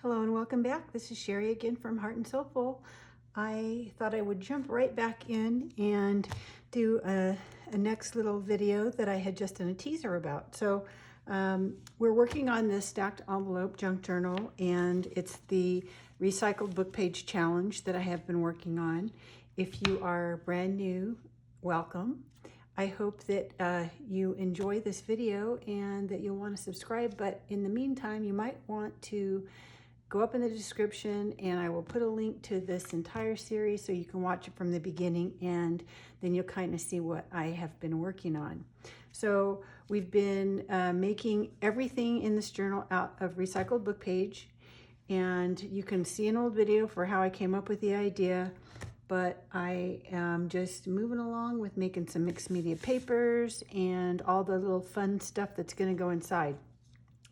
Hello and welcome back. This is Sherry again from Heart and Soulful. I thought I would jump right back in and do a next little video that I had just done a teaser about. So we're working on this stacked envelope junk journal, and it's the recycled book page challenge that I have been working on. If you are brand new, welcome. I hope that you enjoy this video and that you'll want to subscribe, but in the meantime, you might want to go up in the description and I will put a link to this entire series so you can watch it from the beginning, and then you'll kind of see what I have been working on. So we've been making everything in this journal out of recycled book page, and you can see an old video for how I came up with the idea, but I am just moving along with making some mixed media papers and all the little fun stuff that's going to go inside.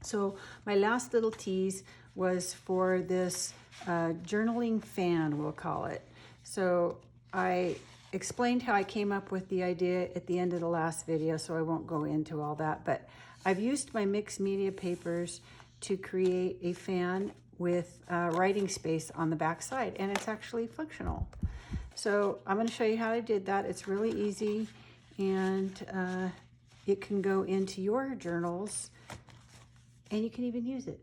So my last little tease was for this journaling fan, we'll call it. So I explained how I came up with the idea at the end of the last video, so I won't go into all that, but I've used my mixed media papers to create a fan with writing space on the back side, and it's actually functional. So I'm going to show you how I did that. It's really easy, and it can go into your journals, and you can even use it.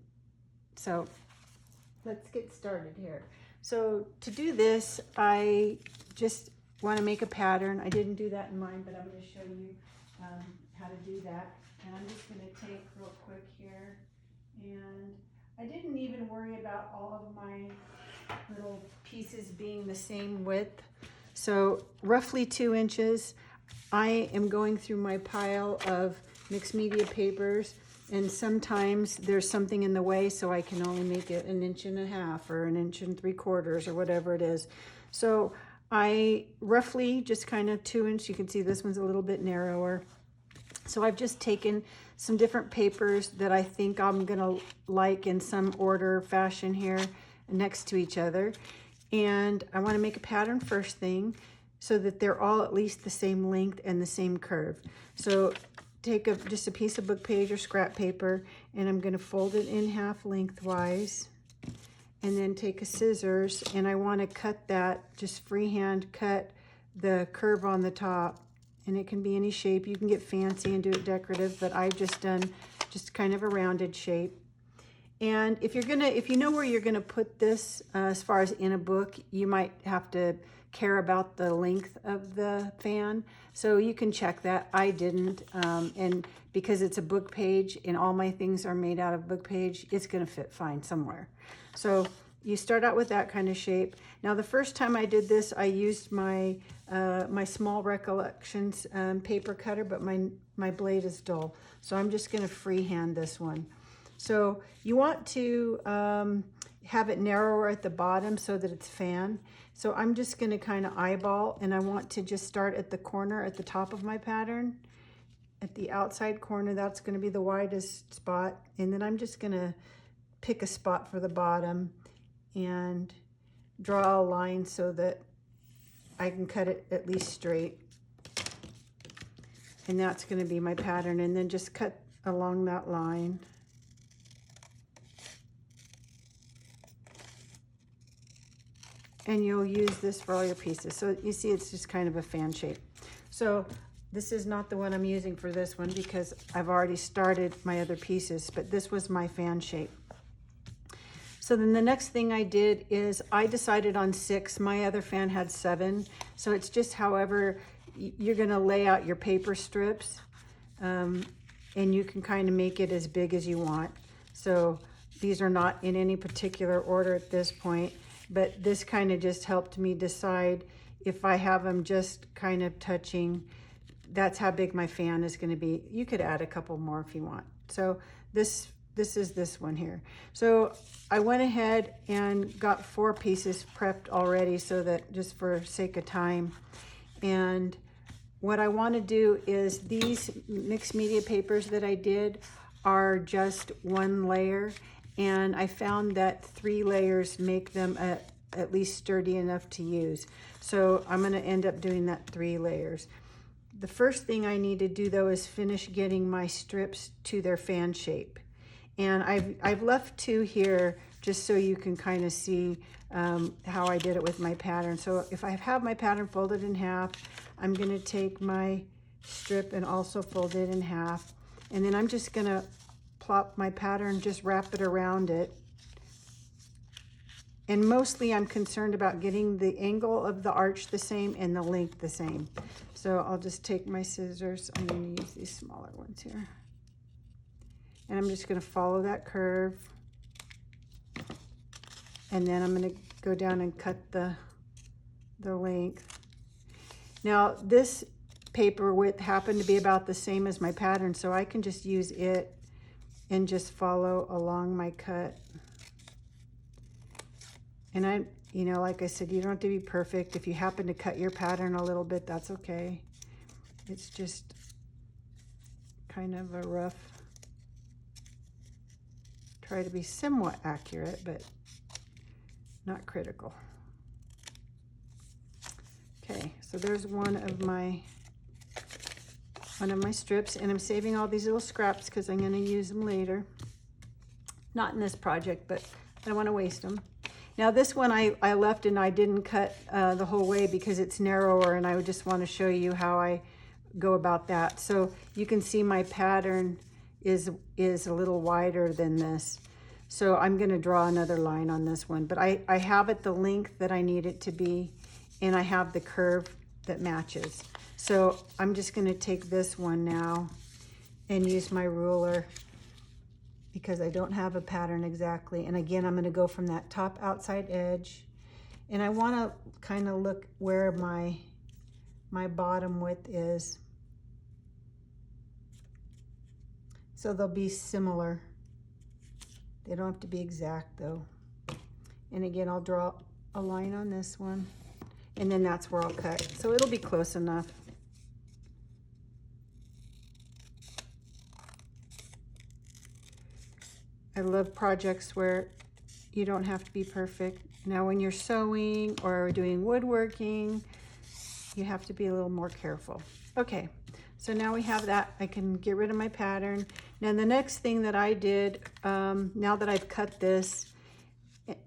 So let's get started here. So to do this, I just want to make a pattern. I didn't do that in mine, but I'm going to show you how to do that. And I'm just going to take real quick here. And I didn't even worry about all of my little pieces being the same width. So roughly 2 inches. I am going through my pile of mixed media papers, and sometimes there's something in the way, so I can only make it 1.5 inches or 1.75 inches or whatever it is. So I roughly just kind of 2 inch, you can see this one's a little bit narrower. So I've just taken some different papers that I think I'm gonna like in some order, fashion here next to each other. And I wanna make a pattern first thing so that they're all at least the same length and the same curve. So take just a piece of book page or scrap paper, and I'm going to fold it in half lengthwise, and then take a scissors, and I want to cut that, just freehand cut the curve on the top, and it can be any shape. You can get fancy and do it decorative, but I've just done just kind of a rounded shape. And if you know where you're gonna put this, as far as in a book, you might have to care about the length of the fan, so you can check that. I didn't, and because it's a book page and all my things are made out of book page, it's gonna fit fine somewhere. So you start out with that kind of shape. Now the first time I did this, I used my my Small Recollections paper cutter, but my blade is dull, so I'm just gonna freehand this one. So you want to have it narrower at the bottom so that it's fan. So I'm just going to kind of eyeball, and I want to just start at the corner at the top of my pattern. At the outside corner, that's going to be the widest spot. And then I'm just going to pick a spot for the bottom and draw a line so that I can cut it at least straight. And that's going to be my pattern. And then just cut along that line. And you'll use this for all your pieces. So you see it's just kind of a fan shape. So this is not the one I'm using for this one because I've already started my other pieces, but this was my fan shape. So then the next thing I did is I decided on 6. My other fan had 7. So it's just however you're gonna lay out your paper strips, and you can kind of make it as big as you want. So these are not in any particular order at this point, but this kind of just helped me decide if I have them just kind of touching, that's how big my fan is going to be. You could add a couple more if you want. So this is this one here. So I went ahead and got 4 pieces prepped already, so that just for sake of time. And what I want to do is these mixed media papers that I did are just 1 layer. And I found that 3 layers make them at least sturdy enough to use. So I'm gonna end up doing that 3 layers. The first thing I need to do though is finish getting my strips to their fan shape. And I've left 2 here just so you can kind of see how I did it with my pattern. So if I have my pattern folded in half, I'm going to take my strip and also fold it in half. And then I'm just going to plop my pattern, just wrap it around it. And mostly I'm concerned about getting the angle of the arch the same and the length the same. So I'll just take my scissors. I'm going to use these smaller ones here. And I'm just going to follow that curve. And then I'm going to go down and cut the length. Now this paper width happened to be about the same as my pattern, so I can just use it and just follow along my cut. And you know, like I said, you don't have to be perfect. If you happen to cut your pattern a little bit, that's okay. It's just kind of a rough, try to be somewhat accurate, but not critical. Okay, so there's one of my strips, and I'm saving all these little scraps because I'm going to use them later. Not in this project, but I don't want to waste them. Now this one I left and I didn't cut the whole way because it's narrower, and I would just want to show you how I go about that. So you can see my pattern is a little wider than this. So I'm going to draw another line on this one, but I have it the length that I need it to be, and I have the curve that matches. So I'm just going to take this one now and use my ruler because I don't have a pattern exactly. And again, I'm going to go from that top outside edge, and I want to kind of look where my bottom width is. So they'll be similar. They don't have to be exact though. And again, I'll draw a line on this one, and then that's where I'll cut. So it'll be close enough. I love projects where you don't have to be perfect. Now when you're sewing or doing woodworking, you have to be a little more careful. Okay, so now we have that. I can get rid of my pattern. Now the next thing that I did, now that I've cut this,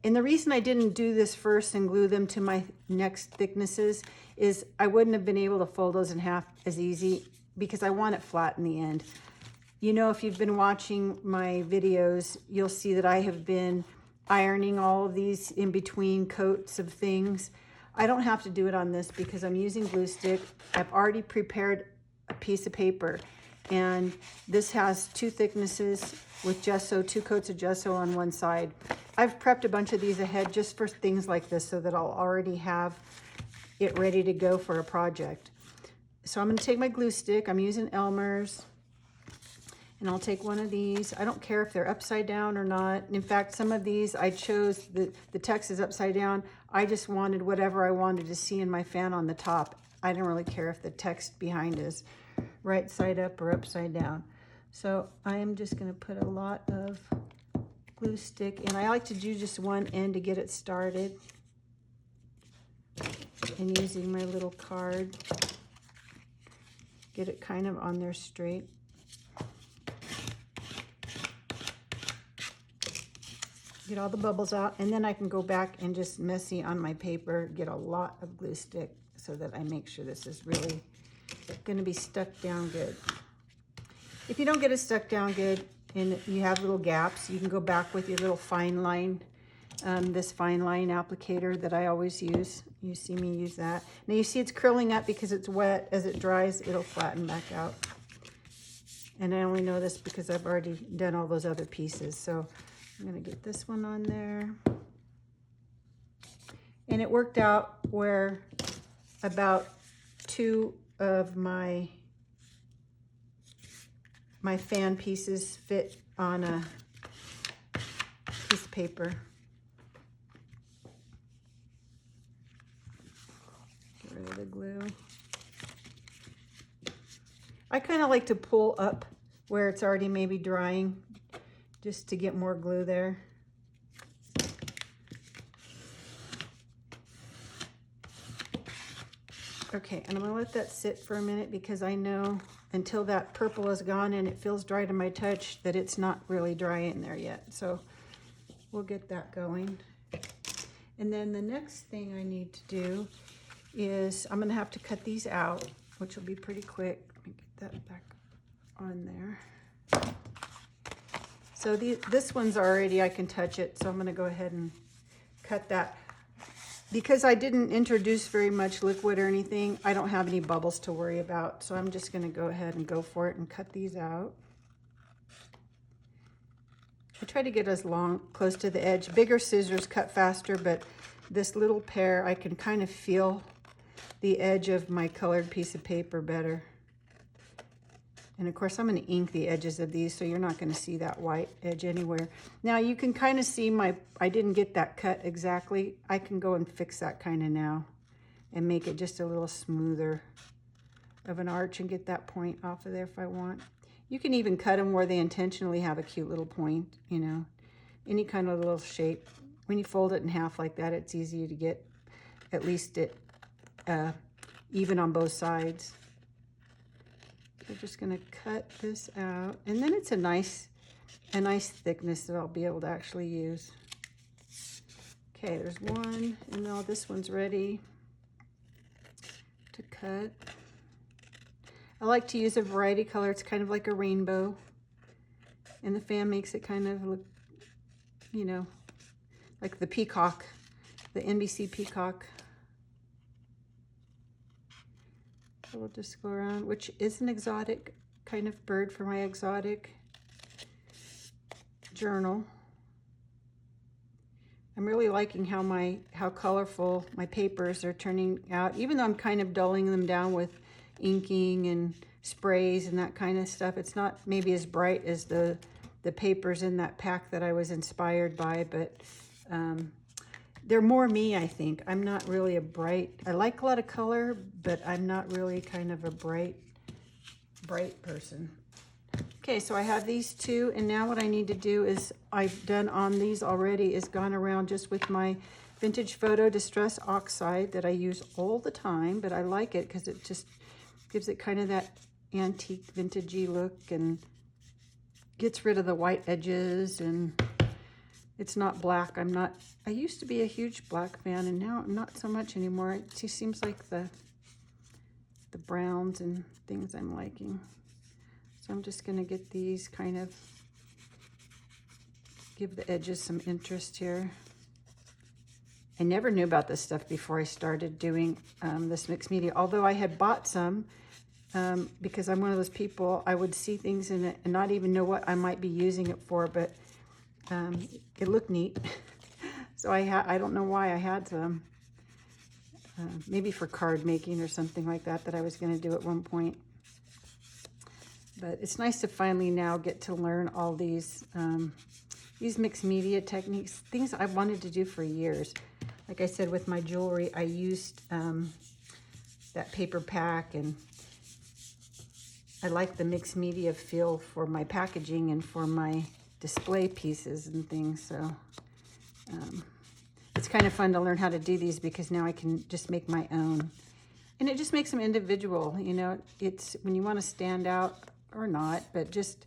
and the reason I didn't do this first and glue them to my next thicknesses is I wouldn't have been able to fold those in half as easy because I want it flat in the end. You know, if you've been watching my videos, you'll see that I have been ironing all of these in between coats of things. I don't have to do it on this because I'm using glue stick. I've already prepared a piece of paper, and this has 2 thicknesses with gesso, 2 coats of gesso on one side. I've prepped a bunch of these ahead just for things like this so that I'll already have it ready to go for a project. So I'm going to take my glue stick. I'm using Elmer's. And I'll take one of these. I don't care if they're upside down or not. In fact, some of these I chose, the text is upside down. I just wanted whatever I wanted to see in my fan on the top. I didn't really care if the text behind is right side up or upside down. So I am just gonna put a lot of glue stick, and I like to do just one end to get it started. And using my little card, get it kind of on there straight. Get all the bubbles out, and then I can go back and just messy on my paper, get a lot of glue stick so that I make sure this is really going to be stuck down good. If you don't get it stuck down good and you have little gaps, you can go back with your little fine line, this fine line applicator that I always use. You see me use that. Now you see it's curling up because it's wet. As it dries, it'll flatten back out. And I only know this because I've already done all those other pieces. So I'm going to get this one on there. And it worked out where about 2 of my fan pieces fit on a piece of paper. Get rid of the glue. I kind of like to pull up where it's already maybe drying, just to get more glue there. Okay, and I'm gonna let that sit for a minute because I know until that purple is gone and it feels dry to my touch, that it's not really dry in there yet. So we'll get that going. And then the next thing I need to do is I'm gonna have to cut these out, which will be pretty quick. Let me get that back on there. So this one's already, I can touch it, so I'm gonna go ahead and cut that. Because I didn't introduce very much liquid or anything, I don't have any bubbles to worry about. So I'm just gonna go ahead and go for it and cut these out. I try to get as close to the edge. Bigger scissors cut faster, but this little pair, I can kind of feel the edge of my colored piece of paper better. And of course, I'm going to ink the edges of these, so you're not going to see that white edge anywhere. Now you can kind of see I didn't get that cut exactly. I can go and fix that kind of now and make it just a little smoother of an arch and get that point off of there if I want. You can even cut them where they intentionally have a cute little point, you know, any kind of little shape. When you fold it in half like that, it's easy to get at least it even on both sides. We're just going to cut this out, and then it's a nice thickness that I'll be able to actually use. Okay, there's one, and now this one's ready to cut. I like to use a variety color. It's kind of like a rainbow, and the fan makes it kind of look, you know, like the peacock, the NBC peacock. So we'll just go around, which is an exotic kind of bird for my exotic journal. I'm really liking how colorful my papers are turning out, even though I'm kind of dulling them down with inking and sprays and that kind of stuff. It's not maybe as bright as the papers in that pack that I was inspired by, but they're more me, I think. I'm not really I like a lot of color, but I'm not really kind of a bright person. Okay, so I have these two, and now what I need to do is, I've done on these already, is gone around just with my Vintage Photo Distress Oxide that I use all the time, but I like it because it just gives it kind of that antique vintagey look and gets rid of the white edges, and it's not black. I used to be a huge black fan, and now I'm not so much anymore. It just seems like the browns and things I'm liking. So I'm just gonna get these kind of, give the edges some interest here. I never knew about this stuff before I started doing this mixed media, although I had bought some because I'm one of those people, I would see things in it and not even know what I might be using it for, but it looked neat. So I don't know why I had some. Maybe for card making or something like that I was going to do at one point. But it's nice to finally now get to learn all these mixed media techniques, things I've wanted to do for years. Like I said, with my jewelry, I used that paper pack, and I like the mixed media feel for my packaging and for my display pieces and things. So it's kind of fun to learn how to do these, because now I can just make my own. And it just makes them individual, you know. It's when you want to stand out, or not, but just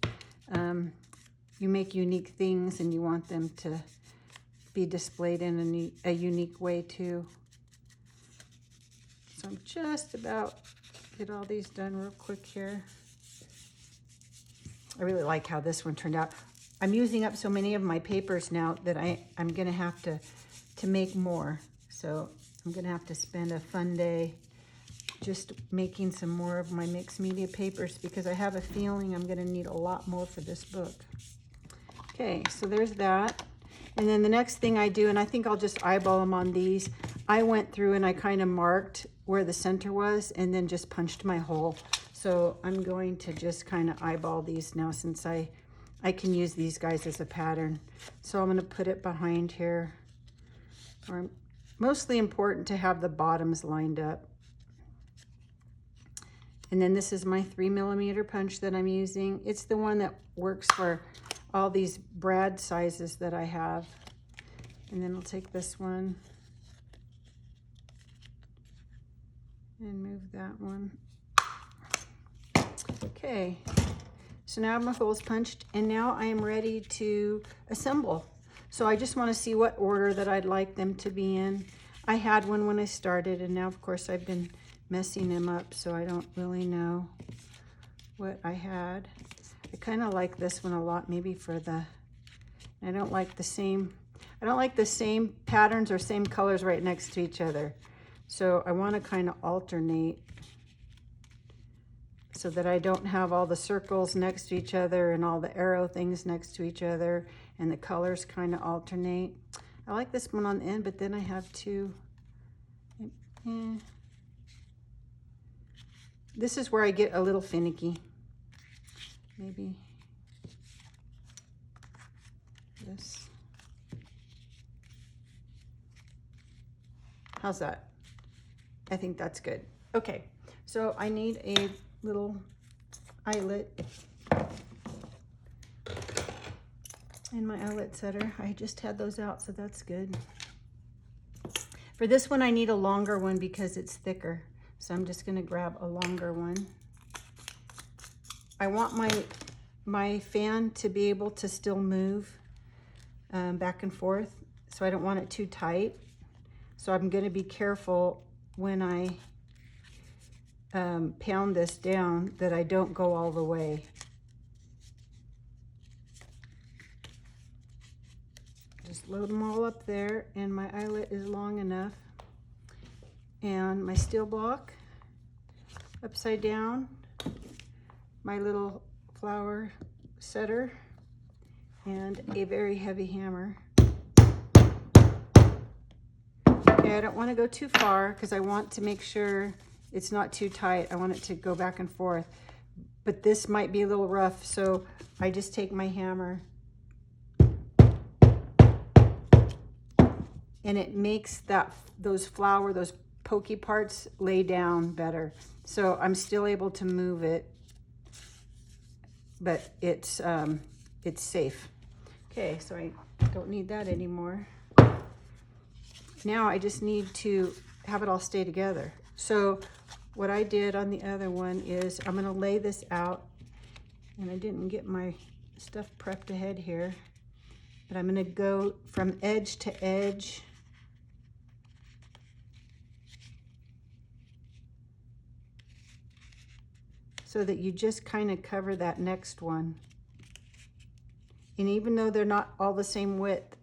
you make unique things and you want them to be displayed in a unique way too. So I'm just about get all these done real quick here. I really like how this one turned out. I'm using up so many of my papers now that I'm gonna have to make more. So I'm gonna have to spend a fun day just making some more of my mixed media papers, because I have a feeling I'm gonna need a lot more for this book. Okay, so there's that. And then the next thing I do, and I think I'll just eyeball them on these, I went through and I kind of marked where the center was and then just punched my hole. So I'm going to just kind of eyeball these now, since I can use these guys as a pattern. So I'm gonna put it behind here. Mostly important to have the bottoms lined up. And then this is my 3mm punch that I'm using. It's the one that works for all these brad sizes that I have. And then I'll take this one and move that one. Okay, so now my holes punched, and now I am ready to assemble. So I just want to see what order that I'd like them to be in. I had one when I started, and now of course I've been messing them up, so I don't really know what I had. I kind of like this one a lot, maybe for the, I don't like the same patterns or same colors right next to each other. So I want to kind of alternate so that I don't have all the circles next to each other and all the arrow things next to each other, and the colors kind of alternate. I like this one on the end, but then I have two. This is where I get a little finicky. Maybe this. How's that? I think that's good. Okay, so I need a little eyelet and my eyelet setter. I just had those out, so that's good. For this one, I need a longer one because it's thicker. So I'm just gonna grab a longer one. I want my fan to be able to still move back and forth, so I don't want it too tight. So I'm gonna be careful when I pound this down that I don't go all the way. Just load them all up there, and my eyelet is long enough. And my steel block upside down, my little flower setter, and a very heavy hammer. Okay, I don't want to go too far because I want to make sure it's not too tight. I want it to go back and forth, but this might be a little rough, so I just take my hammer and it makes those pokey parts lay down better. So I'm still able to move it, but it's safe. Okay, so I don't need that anymore. Now I just need to have it all stay together. So what I did on the other one is I'm gonna lay this out, and I didn't get my stuff prepped ahead here, but I'm gonna go from edge to edge. So that you just kind of cover that next one. And even though they're not all the same width,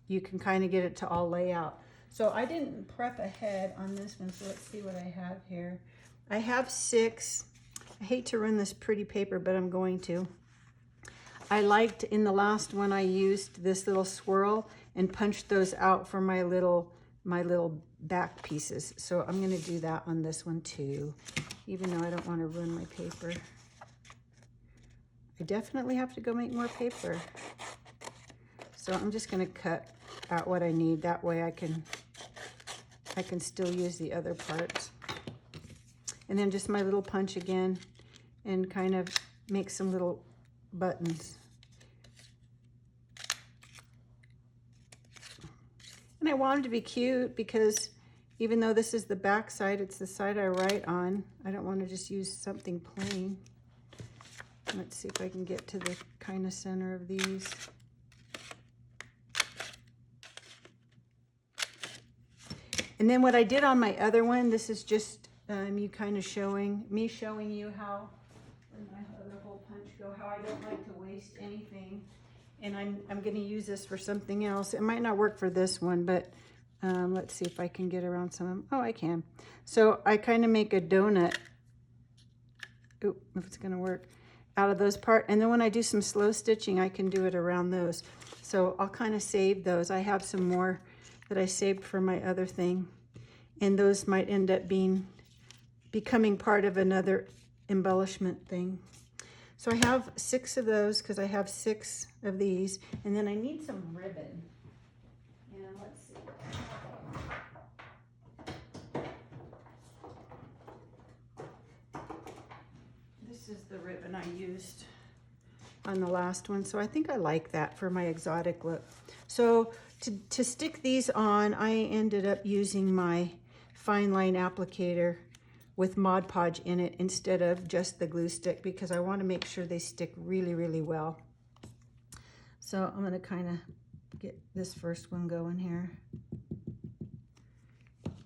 you can kind of get it to all lay out. So I didn't prep ahead on this one, so let's see what I have here. I have 6. I hate to ruin this pretty paper, but I'm going to. I liked, in the last one, I used this little swirl and punched those out for my little back pieces. So I'm gonna do that on this one too, even though I don't want to ruin my paper. I definitely have to go make more paper. So I'm just gonna cut out what I need. That way I can still use the other parts. And then just my little punch again and kind of make some little buttons. And I want them to be cute because even though this is the back side, it's the side I write on. I don't want to just use something plain. Let's see if I can get to the kind of center of these. And then what I did on my other one, this is just you kind of showing you how, where my other hole punch go, how I don't like to waste anything. And I'm going to use this for something else. It might not work for this one, but let's see if I can get around some of them. Oh, I can. So I kind of make a donut. Ooh, if it's going to work, out of those parts. And then when I do some slow stitching, I can do it around those. So I'll kind of save those. I have some more that I saved for my other thing. And those might end up becoming part of another embellishment thing. So I have 6 of those because I have 6 of these. And then I need some ribbon. And let's see. This is the ribbon I used on the last one. So I think I like that for my exotic look. So to stick these on, I ended up using my fine line applicator with Mod Podge in it instead of just the glue stick, because I want to make sure they stick really, really well. So I'm going to kind of get this first one going here.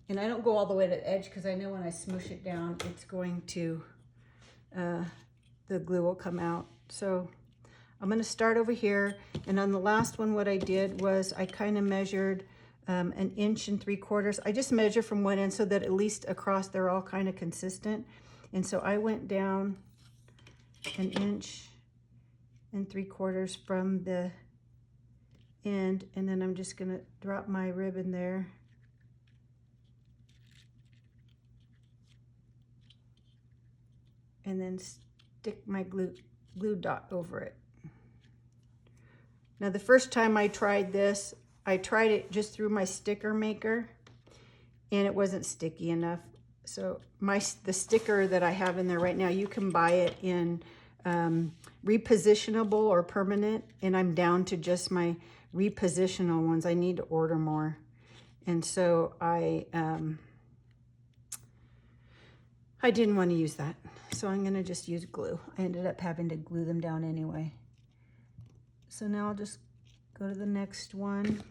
And I don't go all the way to the edge because I know when I smoosh it down, it's going to, the glue will come out. So I'm going to start over here. And on the last one, what I did was I kind of measured 1 3/4 inches. I just measure from one end so that at least across they're all kind of consistent. And so I went down 1 3/4 inches from the end, and then I'm just going to drop my ribbon there. And then stick my glue dot over it. Now the first time I tried this, I tried it just through my sticker maker and it wasn't sticky enough. So the sticker that I have in there right now, you can buy it in repositionable or permanent, and I'm down to just my repositional ones. I need to order more. And so I didn't want to use that. So I'm going to just use glue. I ended up having to glue them down anyway. So now I'll just go to the next one.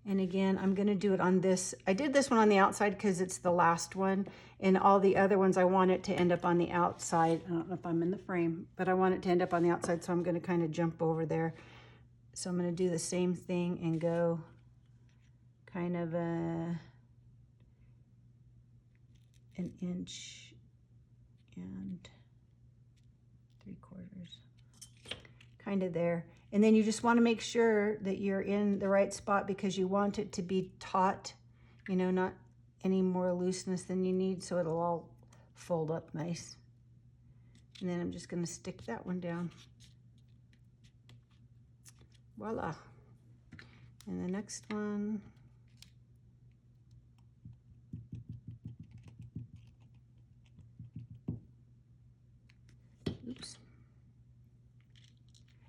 And again, I'm going to do it on this. I did this one on the outside because it's the last one. And all the other ones, I want it to end up on the outside. I don't know if I'm in the frame, but I want it to end up on the outside. So I'm going to kind of jump over there. So I'm going to do the same thing and go kind of 1 inch and 3/4, kind of there. And then you just want to make sure that you're in the right spot because you want it to be taut, you know, not any more looseness than you need, so it'll all fold up nice. And then I'm just going to stick that one down. Voila. And the next one. Oops.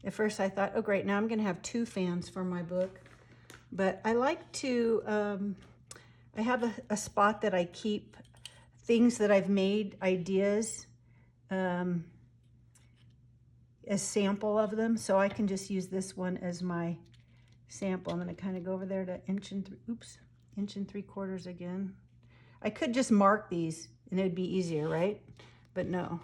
At first I thought, oh great, now I'm going to have 2 fans for my book. But I like to, I have a spot that I keep things that I've made, ideas, a sample of them. So I can just use this one as my sample. I'm going to kind of go over there to 1 3/4 again. I could just mark these and it would be easier, right? But no.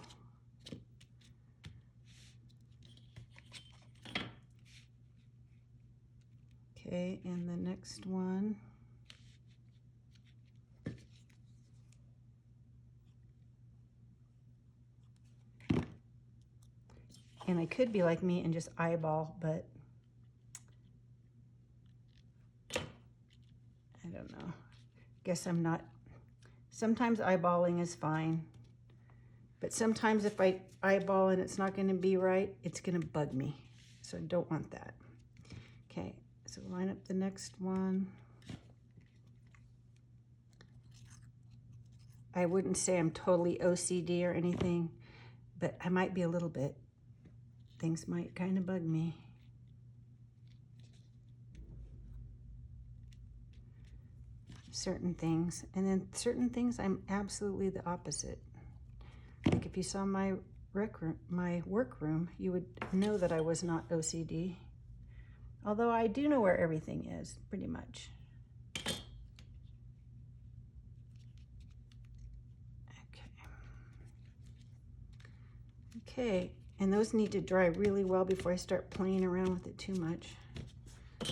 Okay, and the next one. And I could be like me and just eyeball, but I don't know. Guess I'm not. Sometimes eyeballing is fine, but sometimes if I eyeball and it's not going to be right, it's going to bug me. So I don't want that. Okay. So line up the next one. I wouldn't say I'm totally OCD or anything, but I might be a little bit. Things might kind of bug me. Certain things. And then certain things I'm absolutely the opposite. Like if you saw my workroom, you would know that I was not OCD. Although I do know where everything is, pretty much. Okay, and those need to dry really well before I start playing around with it too much.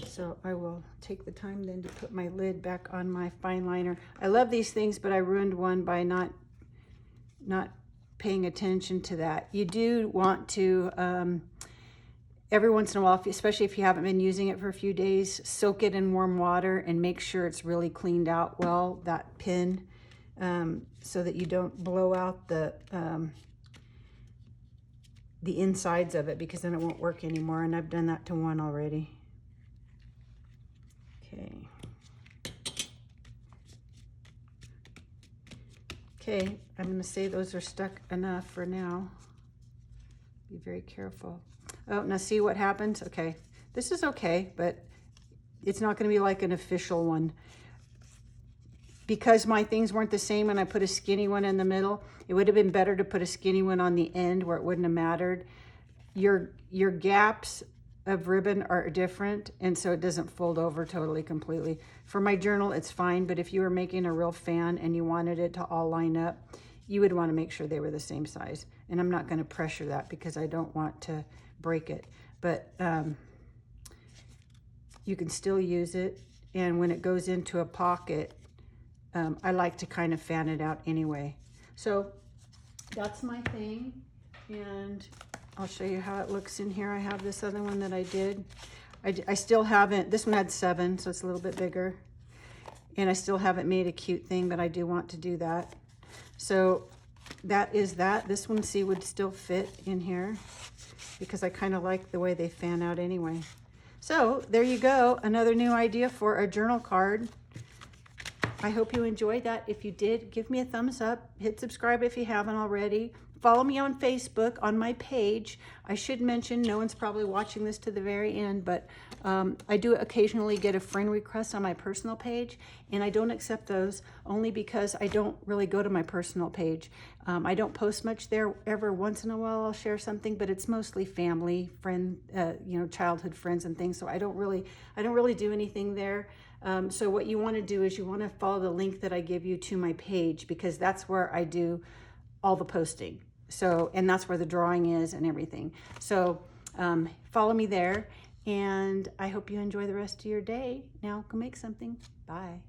So I will take the time then to put my lid back on my fine liner. I love these things, but I ruined one by not paying attention to that. You do want to, every once in a while, especially if you haven't been using it for a few days, soak it in warm water and make sure it's really cleaned out well, that pin, so that you don't blow out the insides of it, because then it won't work anymore. And I've done that to one already. Okay, I'm going to say those are stuck enough for now. Be very careful. Oh, now see what happens? Okay, this is okay, but it's not going to be like an official one. because my things weren't the same and I put a skinny one in the middle, it would have been better to put a skinny one on the end where it wouldn't have mattered. Your gaps of ribbon are different, and so it doesn't fold over totally completely. For my journal, it's fine, but if you were making a real fan and you wanted it to all line up, you would want to make sure they were the same size. And I'm not going to pressure that because I don't want to break it. But you can still use it, and when it goes into a pocket, I like to kind of fan it out anyway. So that's my thing, and I'll show you how it looks in here. I have this other one that I did. I still haven't, this one had 7, so it's a little bit bigger. And I still haven't made a cute thing, but I do want to do that. So that is that. This one, see, would still fit in here because I kind of like the way they fan out anyway. So there you go, another new idea for a journal card. I hope you enjoyed that. If you did, give me a thumbs up. Hit subscribe if you haven't already. Follow me on Facebook on my page. I should mention, no one's probably watching this to the very end, but I do occasionally get a friend request on my personal page, and I don't accept those only because I don't really go to my personal page. I don't post much there. Every once in a while I'll share something, but it's mostly family, friend, childhood friends and things. So I don't really do anything there. So what you want to do is you want to follow the link that I give you to my page, because that's where I do all the posting. So, and that's where the drawing is and everything. So follow me there, and I hope you enjoy the rest of your day. Now go make something. Bye.